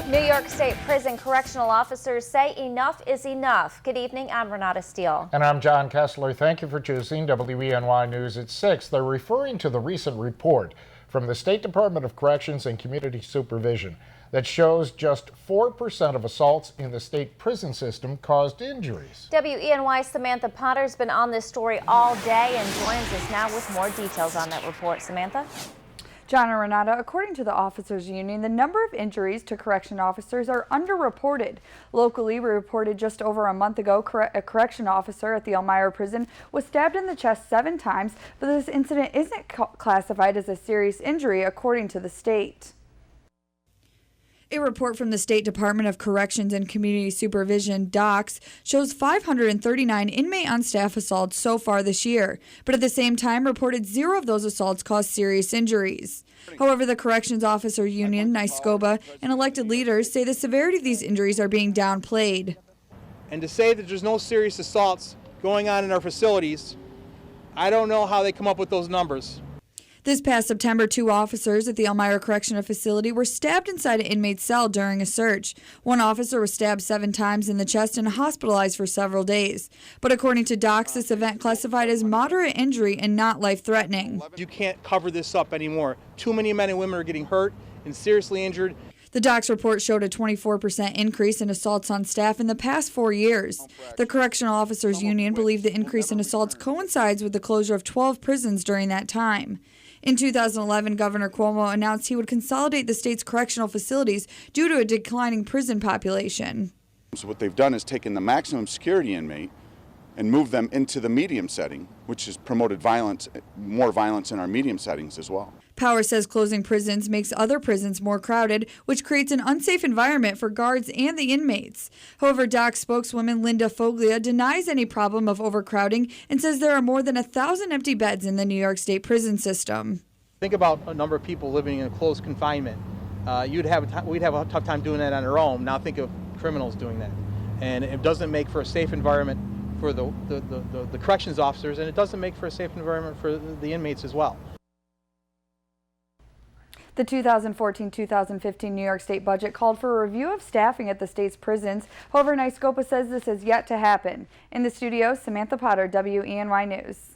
New York State Prison correctional officers say enough is enough. Good evening, I'm Renata Steele. And I'm John Kessler. Thank you for choosing WENY News at 6. They're referring to the recent report from the State Department of Corrections and Community Supervision that shows just 4% of assaults in the state prison system caused injuries. WENY's Samantha Potter's been on this story all day and joins us now with more details on that report. Samantha? John and Renata, according to the Officers Union, the number of injuries to correction officers are underreported. Locally, we reported just over a month ago, a correction officer at the Elmira prison was stabbed in the chest 7 times, but this incident isn't classified as a serious injury, according to the state. A report from the State Department of Corrections and Community Supervision, DOCS, shows 539 inmate on-staff assaults so far this year, but at the same time reported 0 of those assaults caused serious injuries. However, the Corrections Officer Union, NYCOPBA, and elected leaders say the severity of these injuries are being downplayed. And to say that there's no serious assaults going on in our facilities, I don't know how they come up with those numbers. This past September, 2 officers at the Elmira Correctional Facility were stabbed inside an inmate's cell during a search. One officer was stabbed 7 times in the chest and hospitalized for several days. But according to docs, this event classified as moderate injury and not life-threatening. You can't cover this up anymore. Too many men and women are getting hurt and seriously injured. The DOCS report showed a 24% increase in assaults on staff in the past 4 years. The Correctional Officers Union believed the increase in assaults coincides with the closure of 12 prisons during that time. In 2011, Governor Cuomo announced he would consolidate the state's correctional facilities due to a declining prison population. So what they've done is taken the maximum security inmate and moved them into the medium setting, which has promoted more violence in our medium settings as well. Power says closing prisons makes other prisons more crowded, which creates an unsafe environment for guards and the inmates. However, DOC spokeswoman Linda Foglia denies any problem of overcrowding and says there are more than 1,000 empty beds in the New York State prison system. Think about a number of people living in close confinement. We'd have a tough time doing that on our own. Now think of criminals doing that. And it doesn't make for a safe environment for the corrections officers, and it doesn't make for a safe environment for the inmates as well. The 2014-2015 New York State budget called for a review of staffing at the state's prisons. However, NYCOPBA says this has yet to happen. In the studio, Samantha Potter, WENY News.